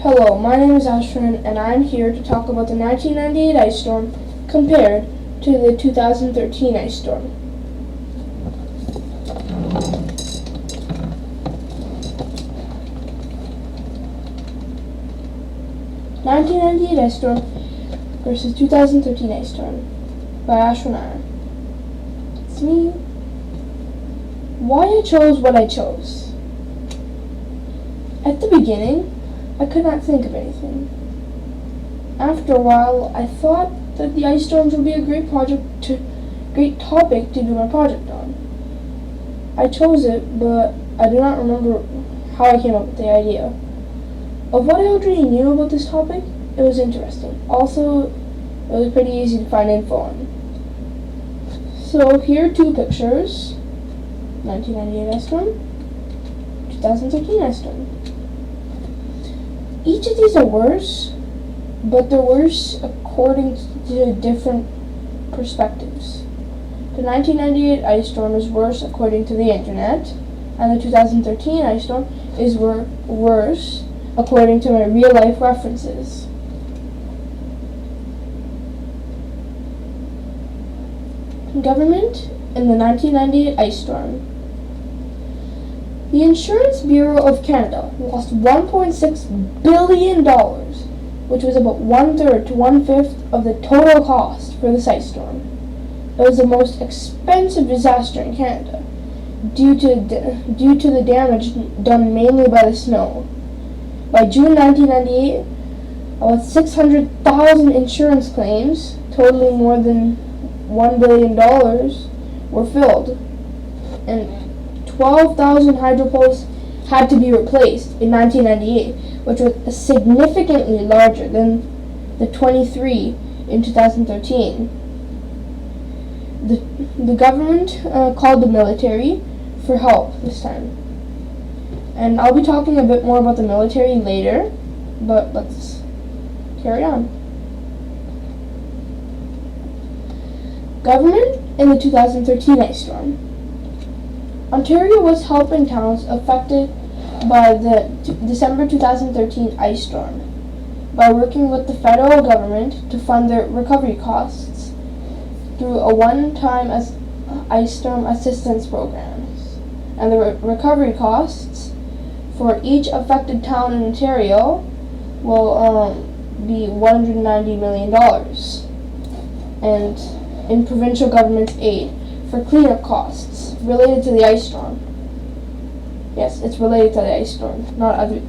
Hello, my name is Ashwinner, and I'm here to talk about the 1998 ice storm compared to the 2013 ice storm. "1998 Ice Storm versus 2013 Ice Storm" by Ashwinner. It's me. Why I chose what I chose. At the beginning, I could not think of anything. After a while, I thought that the ice storms would be a great topic to do my project on. I chose it, but I do not remember how I came up with the idea. Of what I already knew about this topic, it was interesting. Also, it was pretty easy to find info on. So here are two pictures: 1998 ice storm, 2013 ice storm. Each of these are worse, but they're worse according to different perspectives. The 1998 ice storm is worse according to the internet, and the 2013 ice storm is worse according to my real-life references. Government in the 1998 ice storm. The Insurance Bureau of Canada lost $1.6 billion, which was about 1/3 to 1/5 of the total cost for this ice storm. It was the most expensive disaster in Canada due to the damage done mainly by the snow. By June 1998, about 600,000 insurance claims, totaling more than $1 billion, were filled, and 12,000 hydro poles had to be replaced in 1998, which was significantly larger than the 23 in 2013. The government called the military for help this time. And I'll be talking a bit more about the military later, but let's carry on. Government in the 2013 ice storm. Ontario was helping towns affected by the December 2013 ice storm by working with the federal government to fund their recovery costs through a one-time ice storm assistance programs. And the recovery costs for each affected town in Ontario will be $190 million. And in provincial government aid for cleanup costs related to the ice storm. Yes, it's related to the ice storm, not other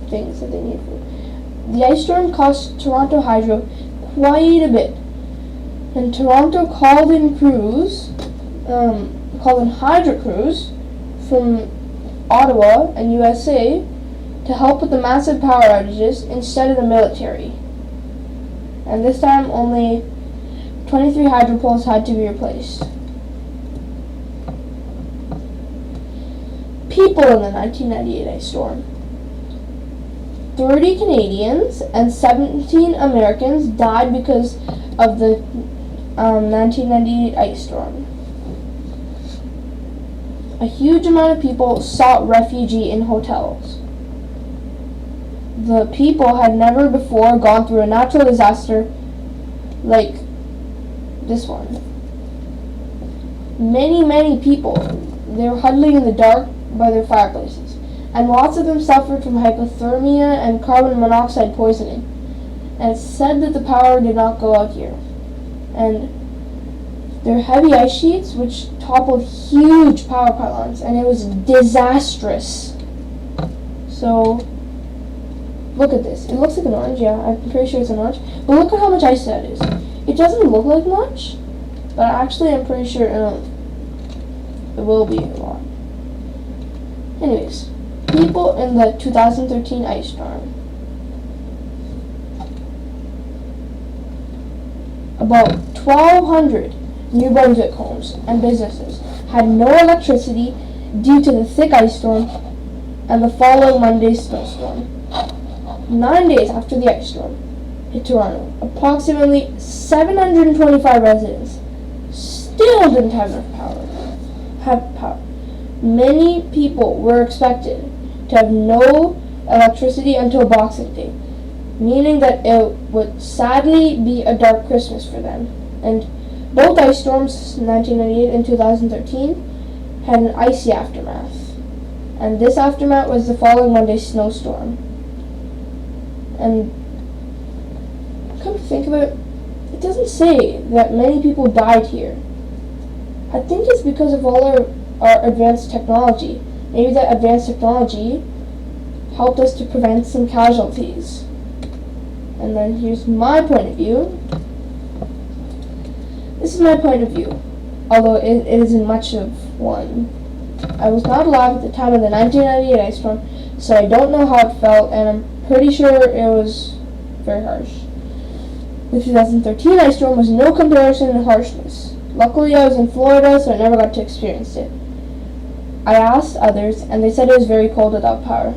things that they need for. The ice storm cost Toronto Hydro quite a bit, and Toronto called in hydro crews from Ottawa and USA to help with the massive power outages instead of the military. And this time only 23 hydro poles had to be replaced. People in the 1998 ice storm. 30 Canadians and 17 Americans died because of the 1998 ice storm. A huge amount of people sought refuge in hotels. The people had never before gone through a natural disaster like this one. Many people, they were huddling in the dark by their fireplaces, and lots of them suffered from hypothermia and carbon monoxide poisoning. And it's said that the power did not go out here. And there were heavy ice sheets which toppled huge power pylons, and it was disastrous. So, look at this. It looks like an orange, yeah, I'm pretty sure it's an orange. But look at how much ice that is. It doesn't look like much, but actually I'm pretty sure it will be a lot. Anyways, people in the 2013 ice storm. About 1,200 New Brunswick homes and businesses had no electricity due to the thick ice storm and the following Monday's snowstorm. 9 days after the ice storm hit Toronto, approximately 725 residents still didn't have enough power. Many people were expected to have no electricity until Boxing Day, meaning that it would sadly be a dark Christmas for them. And both ice storms, 1998 and 2013, had an icy aftermath. And this aftermath was the following Monday's snowstorm. And come to think of it, it doesn't say that many people died here. I think it's because of all our advanced technology. Maybe that advanced technology helped us to prevent some casualties. And then here's my point of view. This is my point of view, although it isn't much of one. I was not alive at the time of the 1998 ice storm, so I don't know how it felt, and I'm pretty sure it was very harsh. The 2013 ice storm was no comparison in harshness. Luckily, I was in Florida, so I never got to experience it. I asked others, and they said it was very cold without power.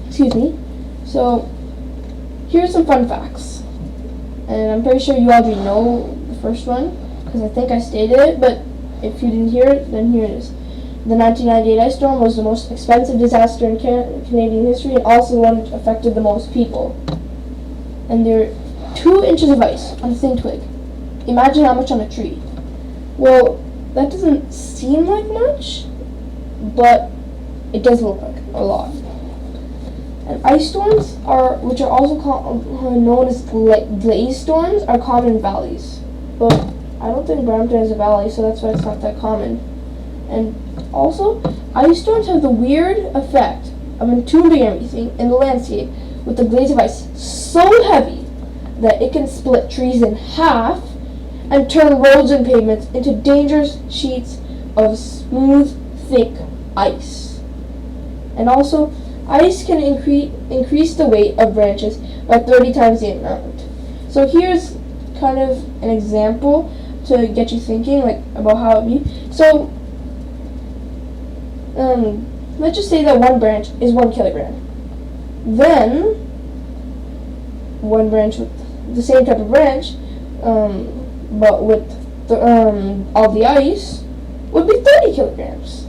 Excuse me. So, here's some fun facts. And I'm pretty sure you already know the first one, because I think I stated it, but if you didn't hear it, then here it is. The 1998 ice storm was the most expensive disaster in Canadian history, and also the one that affected the most people. And there are 2 inches of ice on a thin twig. Imagine how much on a tree. Well, that doesn't seem like much, but it does look like a lot. And ice storms, which are also known as glaze storms, are common in valleys. But I don't think Brampton is a valley, so that's why it's not that common. And also, ice storms have the weird effect of entombing everything in the landscape with the glaze of ice so heavy that it can split trees in half and turn roads and pavements into dangerous sheets of smooth, thick ice. And also, ice can increase the weight of branches by 30 times the amount. So here's kind of an example to get you thinking about how it would be. So let's just say that one branch is 1 kilogram. Then one branch with the same type of branch, but with all the ice, would be 30 kilograms.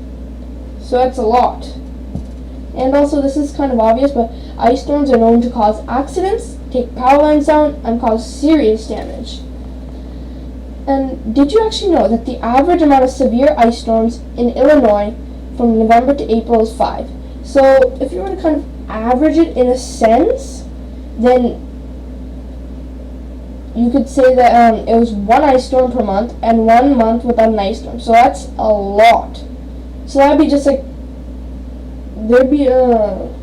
So that's a lot. And also, this is kind of obvious, but ice storms are known to cause accidents, take power lines down, and cause serious damage. And did you actually know that the average amount of severe ice storms in Illinois from November to April is 5? So if you were to kind of average it in a sense, then you could say that it was 1 ice storm per month and 1 month without an ice storm. So that's a lot. So that would be just there'd be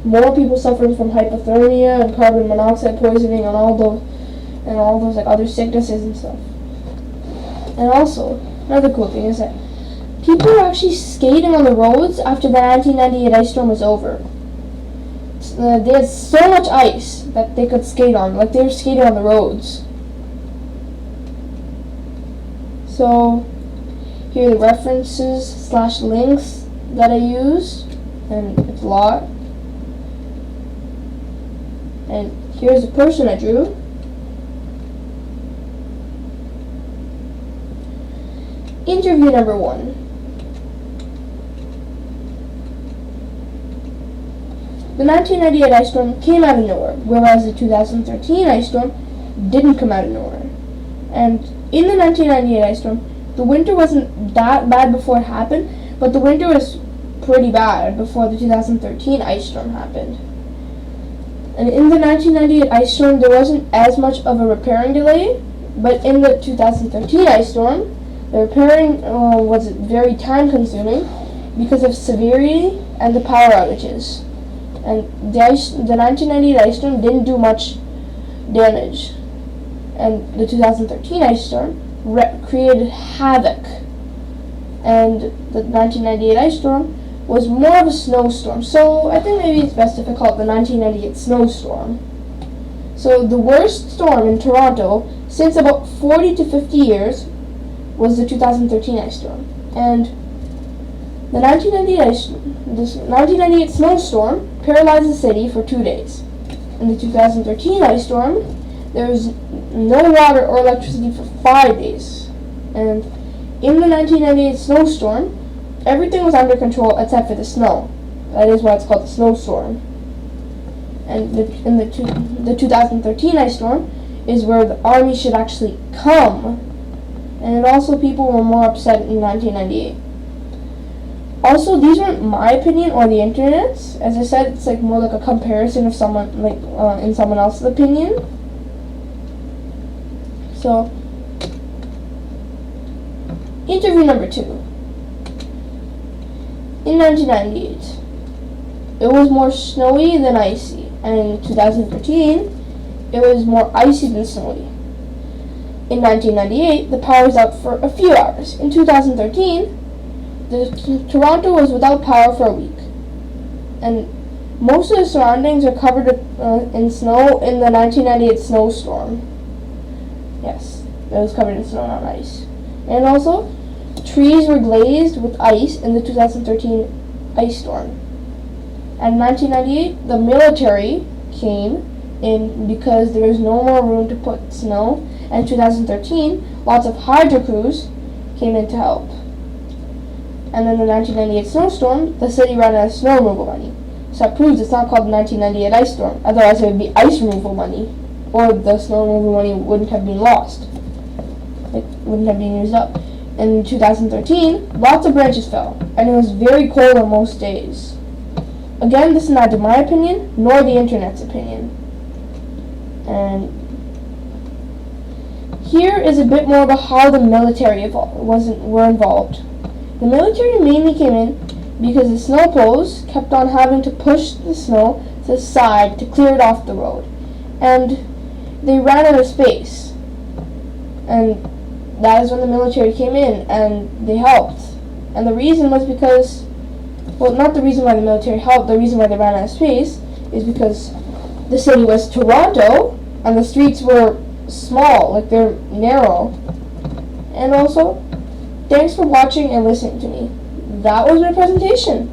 more people suffering from hypothermia and carbon monoxide poisoning and all those other sicknesses and stuff. And also, another cool thing is that people were actually skating on the roads after the 1998 ice storm was over. They had so much ice that they could skate on, they were skating on the roads. So, here are the references / links that I used. And it's a lot. And here's a person I drew. Interview number 1. The 1998 ice storm came out of nowhere, whereas the 2013 ice storm didn't come out of nowhere. And in the 1998 ice storm, the winter wasn't that bad before it happened, but the winter was pretty bad before the 2013 ice storm happened. And in the 1998 ice storm, there wasn't as much of a repairing delay, but in the 2013 ice storm, the repairing was very time consuming because of severity and the power outages. And the 1998 ice storm didn't do much damage. And the 2013 ice storm created havoc. And the 1998 ice storm was more of a snowstorm. So I think maybe it's best if I call it the 1998 snowstorm. So the worst storm in Toronto since about 40 to 50 years was the 2013 ice storm. And the 1998 snowstorm paralyzed the city for 2 days. In the 2013 ice storm, there was no water or electricity for 5 days. And in the 1998 snowstorm, everything was under control except for the snow. That is why it's called the snowstorm. And in the 2013 ice storm is where the army should actually come. And also people were more upset in 1998. Also, these weren't my opinion or the internet's. As I said, it's like more like a comparison of someone, like in someone else's opinion. So, interview number 2. In 1998, it was more snowy than icy, and in 2013, it was more icy than snowy. In 1998, the power was out for a few hours. In 2013, Toronto was without power for a week, and most of the surroundings are covered in snow in the 1998 snowstorm. Yes, it was covered in snow, not ice. And also, trees were glazed with ice in the 2013 ice storm. And in 1998, the military came in because there was no more room to put snow. And in 2013, lots of hydro crews came in to help. And in the 1998 snowstorm, the city ran out of snow removal money. So that proves it's not called the 1998 ice storm. Otherwise, it would be ice removal money, or the snow removal money wouldn't have been lost. It wouldn't have been used up. In 2013, lots of branches fell, and it was very cold on most days. Again, this is neither my opinion nor the internet's opinion. And here is a bit more about how the military were involved. The military mainly came in because the snow plows kept on having to push the snow to the side to clear it off the road. And they ran out of space. And that is when the military came in and they helped. And the reason was because, well, not the reason why the military helped, the reason why they ran out of space is because the city was Toronto and the streets were small, like they're narrow. And also, thanks for watching and listening to me. That was my presentation.